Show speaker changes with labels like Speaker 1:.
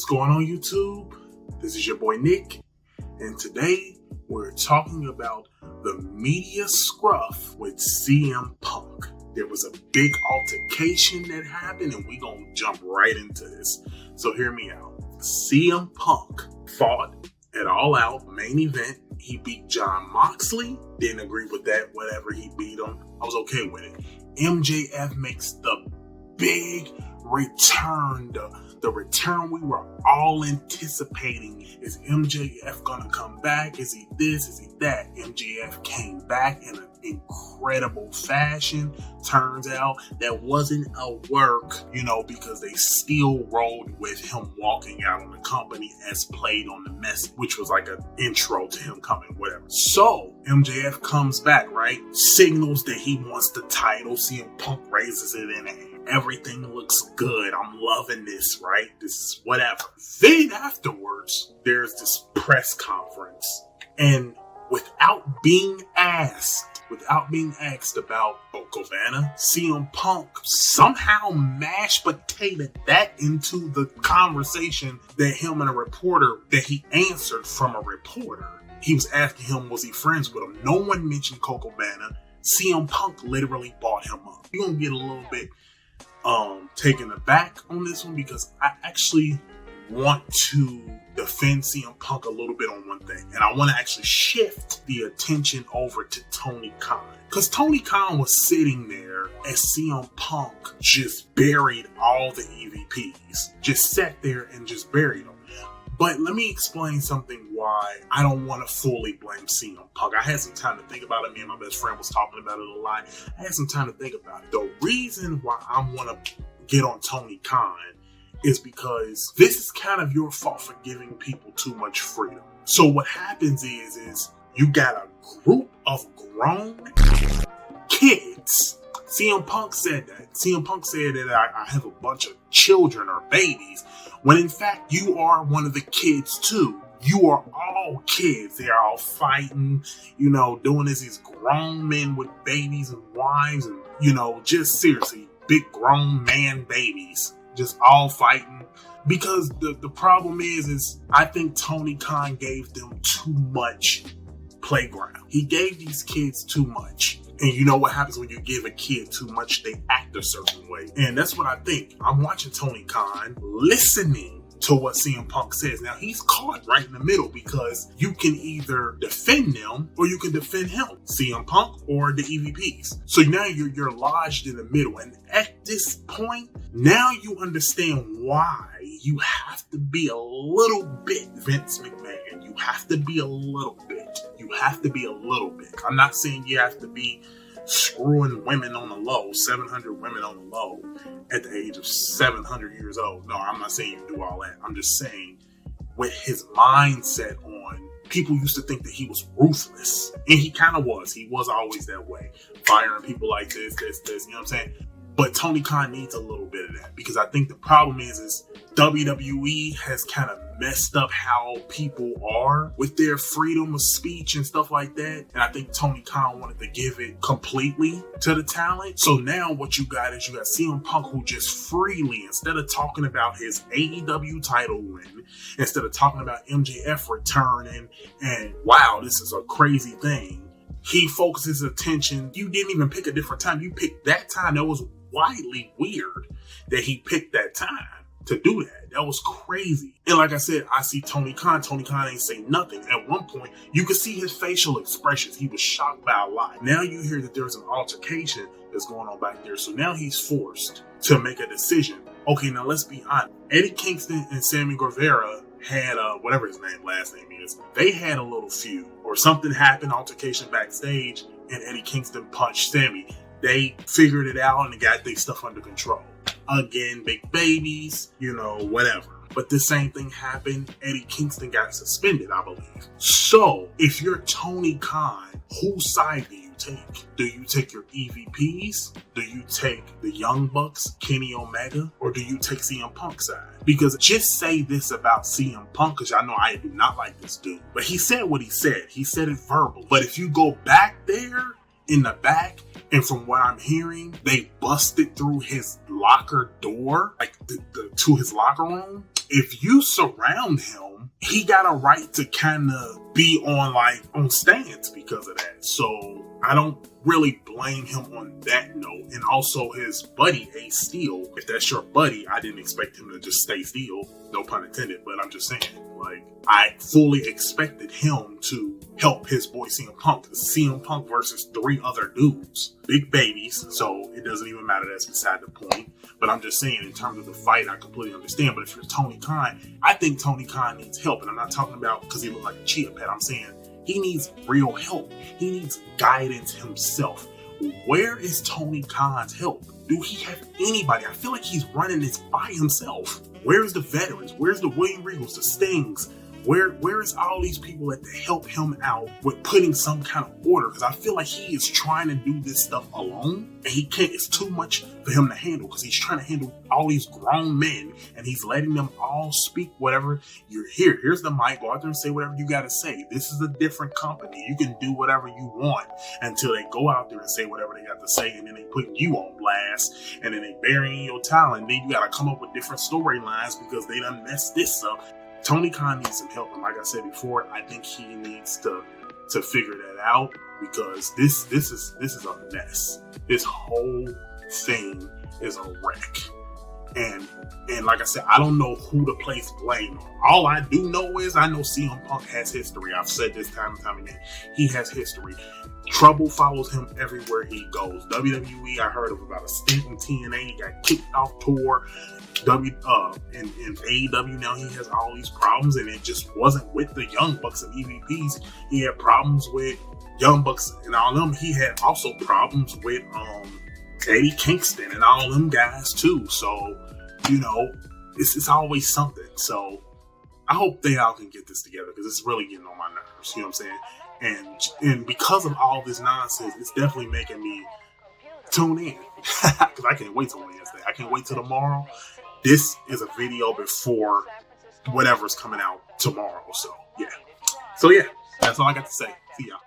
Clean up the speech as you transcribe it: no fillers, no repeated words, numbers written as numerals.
Speaker 1: going on, YouTube? This is your boy Nick, and today we're talking about the media scruff with CM Punk. There was a big altercation that happened, and we're gonna jump right into this. So hear me out. CM Punk fought at All Out main event. He beat John Moxley. Didn't agree with that. Whatever, he beat him. I was okay with it. MJF makes the big return, the return we were all anticipating. Is MJF gonna come back? Is he this? Is he that? MJF came back in an incredible fashion. Turns out that wasn't a work, because they still rolled with him walking out on the company as played on the message, which was like an intro to him coming, whatever. So MJF comes back, right? Signals that he wants the title. CM Punk raises it in and everything looks good. I'm loving this, right? This is whatever. Then afterwards, there's this press conference. And without being asked about Colt Cabana, CM Punk somehow mashed potatoed that into the conversation that him and a reporter, that he answered from a reporter. He was asking him, was he friends with him? No one mentioned Colt Cabana. CM Punk literally bought him up. You're going to get a little bit taken aback on this one, because I actually want to defend CM Punk a little bit on one thing, and I want to actually shift the attention over to Tony Khan, because Tony Khan was sitting there as CM Punk just buried all the EVPs, just sat there and just buried them. But let me explain something why I don't want to fully blame CM Punk. I had some time to think about it. Me and my best friend was talking about it a lot. I had some time to think about it. The reason why I want to get on Tony Khan is because this is kind of your fault for giving people too much freedom. So what happens is you got a group of grown kids. CM Punk said that. CM Punk said that I have a bunch of children or babies, when in fact you are one of the kids too. You are all kids. They are all fighting, doing this. These grown men with babies and wives and, just seriously, big grown man babies. Just all fighting. Because the problem is I think Tony Khan gave them too much playground. He gave these kids too much. And you know what happens when you give a kid too much? They act a certain way. And that's what I think. I'm watching Tony Khan, listening to what CM Punk says. Now, he's caught right in the middle, because you can either defend them or you can defend him, CM Punk or the EVPs. So now you're lodged in the middle. And at this point, now you understand why you have to be a little bit Vince McMahon. You have to be a little bit. You have to be a little bit. I'm not saying you have to be screwing women on the low, 700 women on the low at the age of 700 years old. No, I'm not saying you do all that. I'm just saying, with his mindset on, people used to think that he was ruthless. And he kind of was. He was always that way. Firing people like this, you know what I'm saying? But Tony Khan needs a little bit of that, because I think the problem is WWE has kind of messed up how people are with their freedom of speech and stuff like that. And I think Tony Khan wanted to give it completely to the talent. So now what you got is you got CM Punk, who just freely, instead of talking about his AEW title win, instead of talking about MJF returning and wow, this is a crazy thing, he focuses attention. You didn't even pick a different time. You picked that time. That was widely weird that he picked that time to do that. That was crazy. And like I said, I see Tony Khan. Tony Khan ain't say nothing. At one point, you could see his facial expressions. He was shocked by a lot. Now you hear that there's an altercation that's going on back there. So now he's forced to make a decision. Okay, now let's be honest. Eddie Kingston and Sammy Guevara had whatever his last name is. They had a little feud, or something happened, altercation backstage, and Eddie Kingston punched Sammy. They figured it out and got their stuff under control. Again, big babies, whatever. But the same thing happened. Eddie Kingston got suspended, I believe. So, if you're Tony Khan, whose side do you take? Do you take your EVPs? Do you take the Young Bucks, Kenny Omega? Or do you take CM Punk's side? Because just say this about CM Punk, because I know I do not like this dude. But he said what he said. He said it verbal. But if you go back there in the back, and from what I'm hearing, they busted through his locker door, like to his locker room. if you surround him, he got a right to kind of be on stance because of that. So I don't really blame him on that note. And also his buddy, Ace Steel, if that's your buddy, I didn't expect him to just stay still. No pun intended, but I'm just saying, I fully expected him to help his boy CM Punk. CM Punk versus 3 other dudes. Big babies, so it doesn't even matter. That's beside the point. But I'm just saying, in terms of the fight, I completely understand. But if you're Tony Khan, I think Tony Khan needs help. And I'm not talking about because he looked like a chia pet. I'm saying he needs real help. He needs guidance himself. Where is Tony Khan's help? Do he have anybody? I feel like he's running this by himself. Where's the veterans? Where's the William Regals, the Stings? Where is all these people that help him out with putting some kind of order? Because I feel like he is trying to do this stuff alone, and he can't. It's too much for him to handle because he's trying to handle all these grown men, and he's letting them all speak whatever. You're here. Here's the mic. Go out there and say whatever you got to say. This is a different company. You can do whatever you want until they go out there and say whatever they got to say, and then they put you on blast, and then they burying your talent. Then you got to come up with different storylines because they done messed this up. Tony Khan needs some help, and like I said before, I think he needs to figure that out because this is a mess. This whole thing is a wreck, and like I said, I don't know who to place blame on. All I do know is I know CM Punk has history. I've said this time and time again. He has history. Trouble follows him everywhere he goes. WWE, I heard of about a stint in TNA. He got kicked off tour. In AEW now he has all these problems, and it just wasn't with the Young Bucks and EVPs. He had problems with Young Bucks and all them. He had also problems with Eddie Kingston and all them guys too. So, it's always something. So I hope they all can get this together because it's really getting on my nerves. You know what I'm saying? And because of all this nonsense, it's definitely making me tune in because I can't wait till Wednesday. I can't wait till tomorrow. This is a video before whatever's coming out tomorrow. So yeah, that's all I got to say. See y'all.